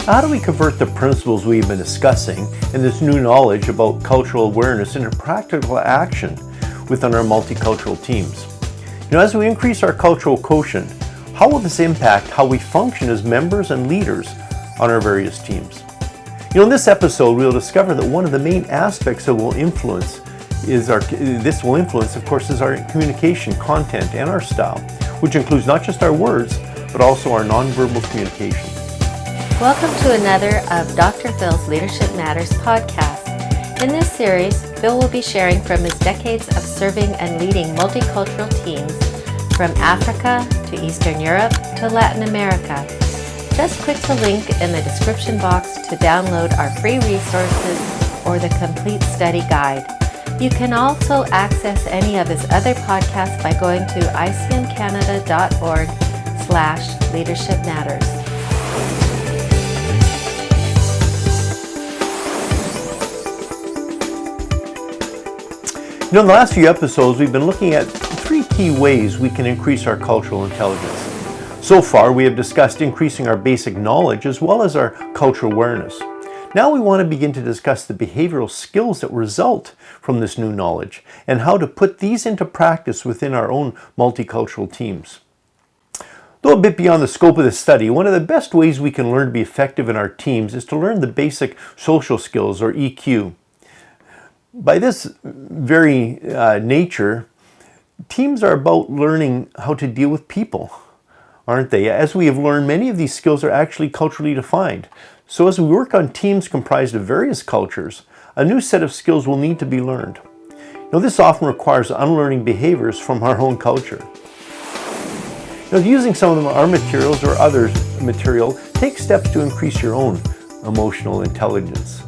How do we convert the principles we've been discussing and this new knowledge about cultural awareness into practical action within our multicultural teams? As we increase our cultural quotient, how will this impact how we function as members and leaders on our various teams? In this episode, we'll discover that one of the main aspects that will influence is our communication content and our style, which includes not just our words, but also our nonverbal communication. Welcome to another of Dr. Phil's Leadership Matters podcast. In this series, Phil will be sharing from his decades of serving and leading multicultural teams from Africa to Eastern Europe to Latin America. Just click the link in the description box to download our free resources or the complete study guide. You can also access any of his other podcasts by going to icmcanada.org/leadershipmatters. In the last few episodes, we've been looking at three key ways we can increase our cultural intelligence. So far, we have discussed increasing our basic knowledge as well as our cultural awareness. Now we want to begin to discuss the behavioral skills that result from this new knowledge and how to put these into practice within our own multicultural teams. Though a bit beyond the scope of this study, one of the best ways we can learn to be effective in our teams is to learn the basic social skills, or EQ. By this very nature, teams are about learning how to deal with people, aren't they? As we have learned, many of these skills are actually culturally defined. So as we work on teams comprised of various cultures, a new set of skills will need to be learned. This often requires unlearning behaviors from our own culture. Using some of our materials or others' material, take steps to increase your own emotional intelligence.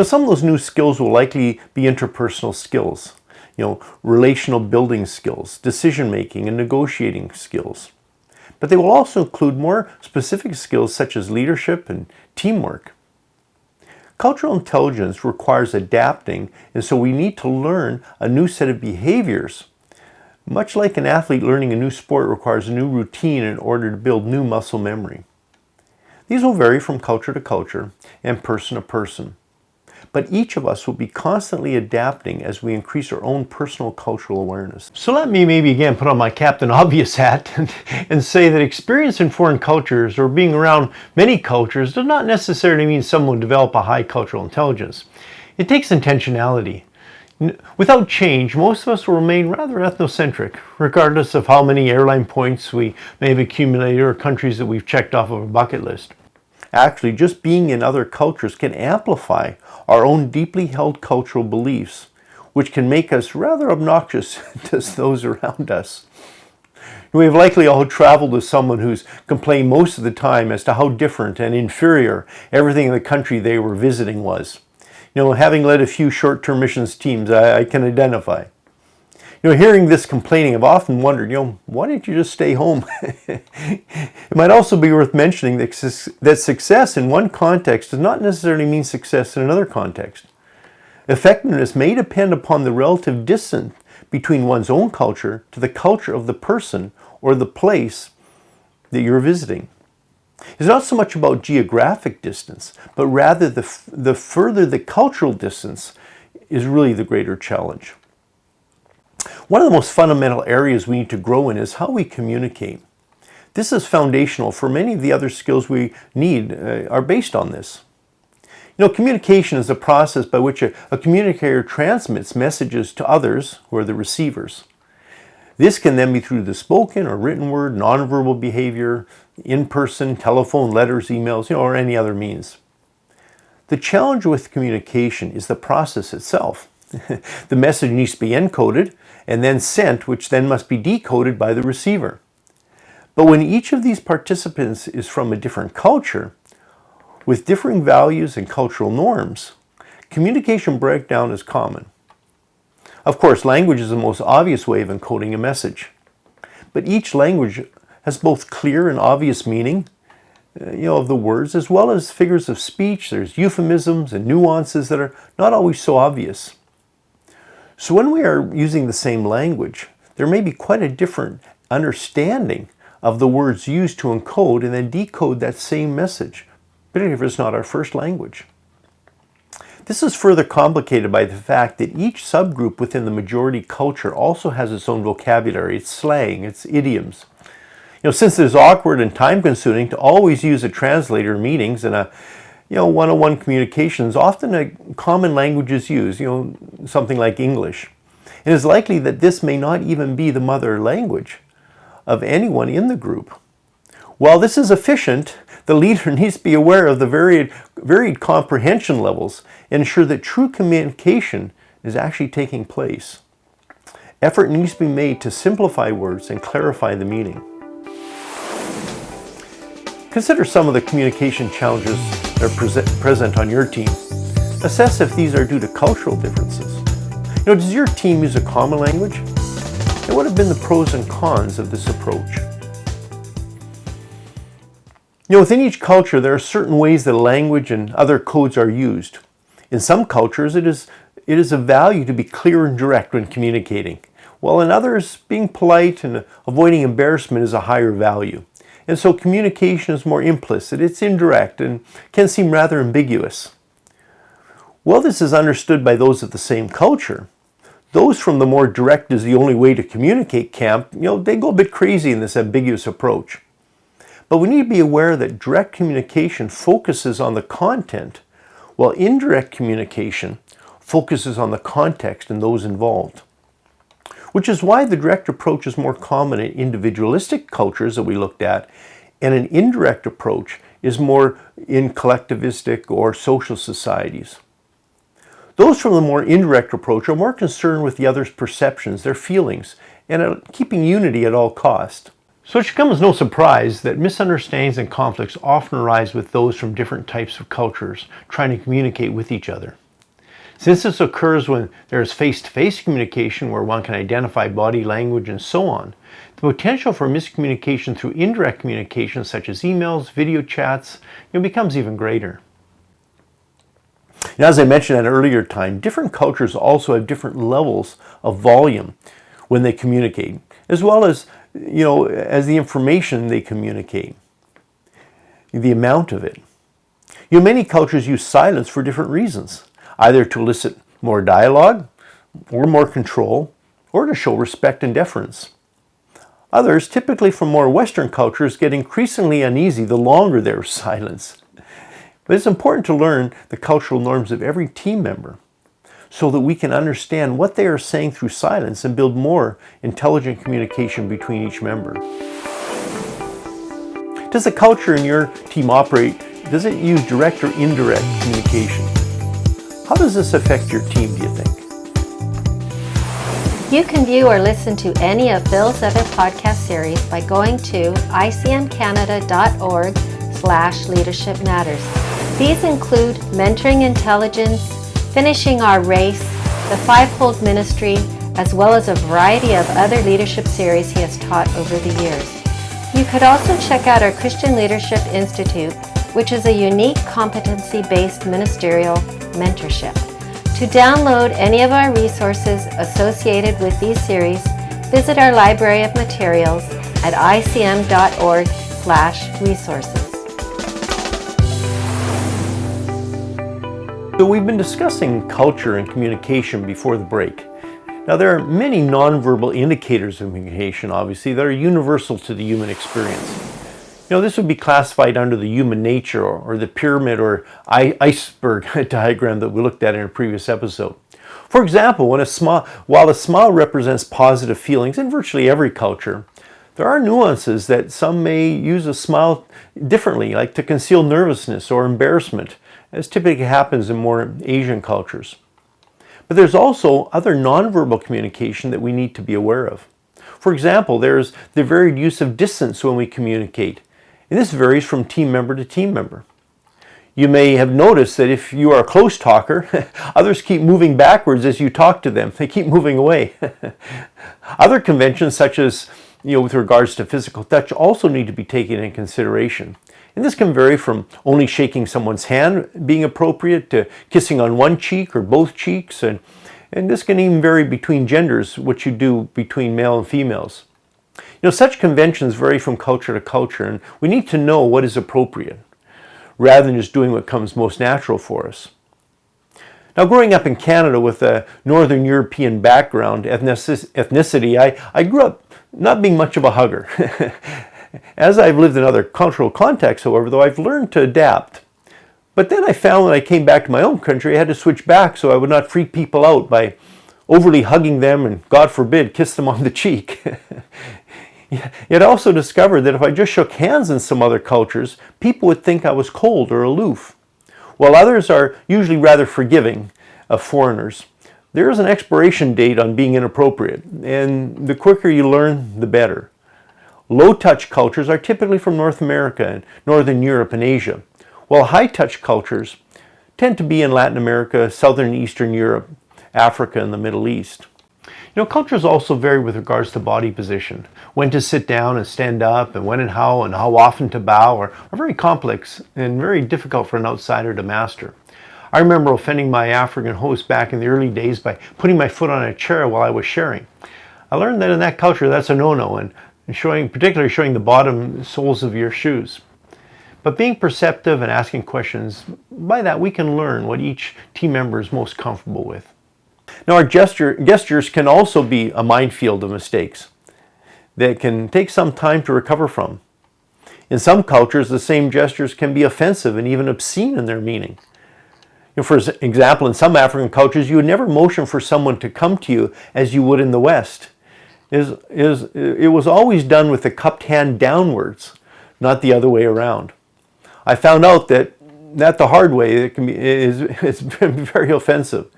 Some of those new skills will likely be interpersonal skills, relational building skills, decision-making and negotiating skills. But they will also include more specific skills such as leadership and teamwork. Cultural intelligence requires adapting, and so we need to learn a new set of behaviors. Much like an athlete learning a new sport requires a new routine in order to build new muscle memory. These will vary from culture to culture and person to person. But each of us will be constantly adapting as we increase our own personal cultural awareness. So let me maybe again put on my Captain Obvious hat and say that experience in foreign cultures or being around many cultures does not necessarily mean someone will develop a high cultural intelligence. It takes intentionality. Without change, most of us will remain rather ethnocentric, regardless of how many airline points we may have accumulated or countries that we've checked off of a bucket list. Actually, just being in other cultures can amplify our own deeply held cultural beliefs, which can make us rather obnoxious to those around us. We have likely all traveled with someone who's complained most of the time as to how different and inferior everything in the country they were visiting was. Having led a few short-term missions teams, I can identify. Hearing this complaining, I've often wondered, why didn't you just stay home? It might also be worth mentioning that success in one context does not necessarily mean success in another context. Effectiveness may depend upon the relative distance between one's own culture to the culture of the person or the place that you're visiting. It's not so much about geographic distance, but rather the further the cultural distance is really the greater challenge. One of the most fundamental areas we need to grow in is how we communicate. This is foundational for many of the other skills we need are based on this. Communication is a process by which a communicator transmits messages to others who are the receivers. This can then be through the spoken or written word, nonverbal behavior, in-person, telephone, letters, emails, or any other means. The challenge with communication is the process itself. The message needs to be encoded and then sent, which then must be decoded by the receiver. But when each of these participants is from a different culture, with differing values and cultural norms, communication breakdown is common. Of course, language is the most obvious way of encoding a message. But each language has both clear and obvious meaning, of the words, as well as figures of speech. There's euphemisms and nuances that are not always so obvious. So when we are using the same language, there may be quite a different understanding of the words used to encode and then decode that same message, particularly if it's not our first language. This is further complicated by the fact that each subgroup within the majority culture also has its own vocabulary, its slang, its idioms. Since it is awkward and time-consuming to always use a translator in meetings and a one-on-one communications, often a common language is used, something like English. It is likely that this may not even be the mother language of anyone in the group. While this is efficient, the leader needs to be aware of the varied comprehension levels and ensure that true communication is actually taking place. Effort needs to be made to simplify words and clarify the meaning. Consider some of the communication challenges that are present on your team. Assess if these are due to cultural differences. Does your team use a common language? And what have been the pros and cons of this approach? Within each culture, there are certain ways that language and other codes are used. In some cultures, it is of value to be clear and direct when communicating, while in others, being polite and avoiding embarrassment is a higher value. And so communication is more implicit, it's indirect, and can seem rather ambiguous. While this is understood by those of the same culture, those from the more direct is the only way to communicate camp, they go a bit crazy in this ambiguous approach. But we need to be aware that direct communication focuses on the content, while indirect communication focuses on the context and those involved. Which is why the direct approach is more common in individualistic cultures that we looked at, and an indirect approach is more in collectivistic or social societies. Those from the more indirect approach are more concerned with the other's perceptions, their feelings, and keeping unity at all cost. So it should come as no surprise that misunderstandings and conflicts often arise with those from different types of cultures trying to communicate with each other. Since this occurs when there is face-to-face communication where one can identify body language and so on, the potential for miscommunication through indirect communication such as emails, video chats, becomes even greater. As I mentioned at an earlier time, different cultures also have different levels of volume when they communicate, as well as the information they communicate, the amount of it. Many cultures use silence for different reasons, either to elicit more dialogue, or more control, or to show respect and deference. Others, typically from more Western cultures, get increasingly uneasy the longer there is silence. But it's important to learn the cultural norms of every team member so that we can understand what they are saying through silence and build more intelligent communication between each member. Does the culture in your team operate, does it use direct or indirect communication? How does this affect your team, do you think? You can view or listen to any of Phil's other podcast series by going to icmcanada.org/leadershipmatters. These include Mentoring Intelligence, Finishing Our Race, the Fivefold Ministry, as well as a variety of other leadership series he has taught over the years. You could also check out our Christian Leadership Institute, which is a unique competency-based ministerial mentorship. To download any of our resources associated with these series, visit our library of materials at icm.org/resources. So we've been discussing culture and communication before the break. Now there are many nonverbal indicators of communication, obviously, that are universal to the human experience. This would be classified under the human nature or the pyramid or iceberg diagram that we looked at in a previous episode. For example, while a smile represents positive feelings in virtually every culture, there are nuances that some may use a smile differently, like to conceal nervousness or embarrassment, as typically happens in more Asian cultures. But there's also other nonverbal communication that we need to be aware of. For example, there's the varied use of distance when we communicate. And this varies from team member to team member. You may have noticed that if you are a close talker, others keep moving backwards as you talk to them. They keep moving away. Other conventions, such as with regards to physical touch, also need to be taken into consideration. And this can vary from only shaking someone's hand being appropriate to kissing on one cheek or both cheeks. And this can even vary between genders, what you do between male and females. Such conventions vary from culture to culture, and we need to know what is appropriate, rather than just doing what comes most natural for us. Now, growing up in Canada with a Northern European background, ethnicity, I grew up not being much of a hugger. As I've lived in other cultural contexts, however, though, I've learned to adapt. But then I found when I came back to my own country, I had to switch back so I would not freak people out by overly hugging them and, God forbid, kiss them on the cheek. Yet I also discovered that if I just shook hands in some other cultures, people would think I was cold or aloof. While others are usually rather forgiving of foreigners, there is an expiration date on being inappropriate, and the quicker you learn, the better. Low-touch cultures are typically from North America and Northern Europe and Asia, while high-touch cultures tend to be in Latin America, Southern and Eastern Europe, Africa, and the Middle East. Cultures also vary with regards to body position. When to sit down and stand up, and when and how often to bow are very complex and very difficult for an outsider to master. I remember offending my African host back in the early days by putting my foot on a chair while I was sharing. I learned that in that culture that's a no-no, and particularly showing the bottom soles of your shoes. But being perceptive and asking questions, by that we can learn what each team member is most comfortable with. Now, our gestures can also be a minefield of mistakes that can take some time to recover from. In some cultures, the same gestures can be offensive and even obscene in their meaning. For example, in some African cultures, you would never motion for someone to come to you as you would in the West. It was always done with the cupped hand downwards, not the other way around. I found out that the hard way it's very offensive.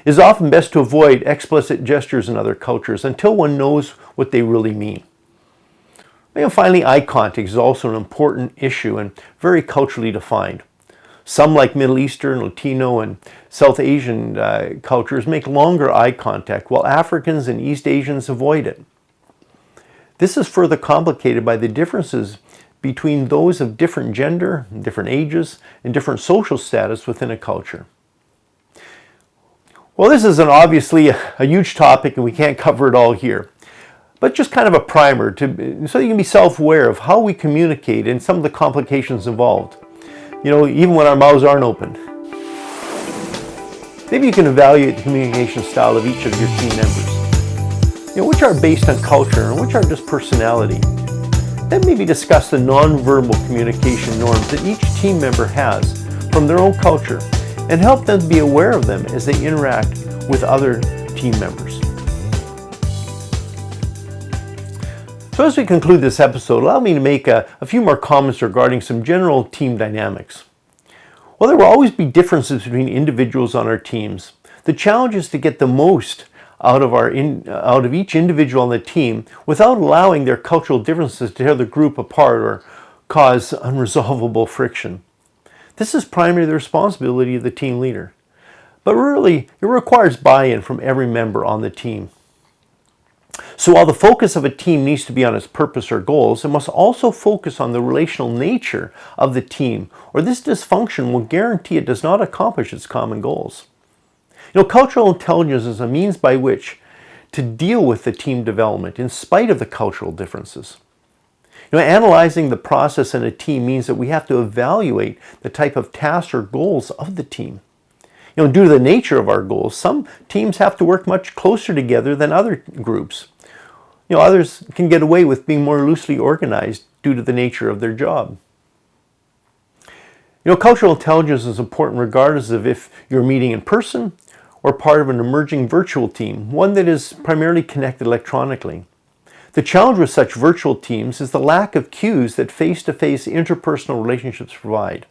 It is often best to avoid explicit gestures in other cultures until one knows what they really mean. Finally, eye contact is also an important issue and very culturally defined. Some, like Middle Eastern, Latino, and South Asian cultures, make longer eye contact, while Africans and East Asians avoid it. This is further complicated by the differences between those of different gender, different ages, and different social status within a culture. Well, this is obviously a huge topic, and we can't cover it all here. But just kind of a primer so you can be self-aware of how we communicate and some of the complications involved. Even when our mouths aren't open. Maybe you can evaluate the communication style of each of your team members. Which are based on culture and which are just personality. Then maybe discuss the non-verbal communication norms that each team member has from their own culture and help them be aware of them as they interact with other team members. So as we conclude this episode, allow me to make a few more comments regarding some general team dynamics. While there will always be differences between individuals on our teams, the challenge is to get the most out of each individual on the team without allowing their cultural differences to tear the group apart or cause unresolvable friction. This is primarily the responsibility of the team leader. But really, it requires buy-in from every member on the team. So while the focus of a team needs to be on its purpose or goals, it must also focus on the relational nature of the team, or this dysfunction will guarantee it does not accomplish its common goals. Cultural intelligence is a means by which to deal with the team development in spite of the cultural differences. Analyzing the process in a team means that we have to evaluate the type of tasks or goals of the team. Due to the nature of our goals, some teams have to work much closer together than other groups. Others can get away with being more loosely organized due to the nature of their job. Cultural intelligence is important regardless of if you're meeting in person or part of an emerging virtual team, one that is primarily connected electronically. The challenge with such virtual teams is the lack of cues that face-to-face interpersonal relationships provide.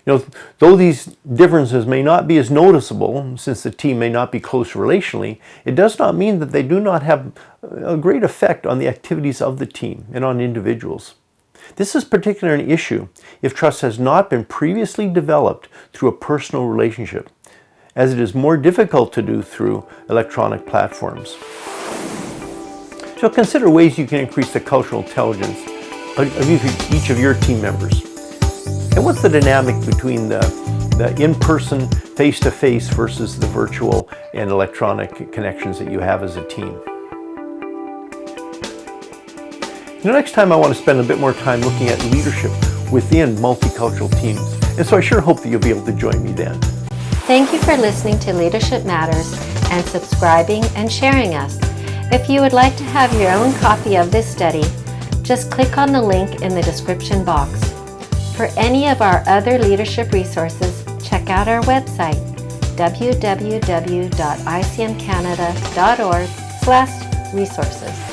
Though these differences may not be as noticeable, since the team may not be close relationally, it does not mean that they do not have a great effect on the activities of the team and on individuals. This is particularly an issue if trust has not been previously developed through a personal relationship, as it is more difficult to do through electronic platforms. So consider ways you can increase the cultural intelligence of each of your team members. And what's the dynamic between the in-person, face-to-face versus the virtual and electronic connections that you have as a team? Next time I want to spend a bit more time looking at leadership within multicultural teams. And so I sure hope that you'll be able to join me then. Thank you for listening to Leadership Matters and subscribing and sharing us. If you would like to have your own copy of this study, just click on the link in the description box. For any of our other leadership resources, check out our website, www.icmcanada.org/resources.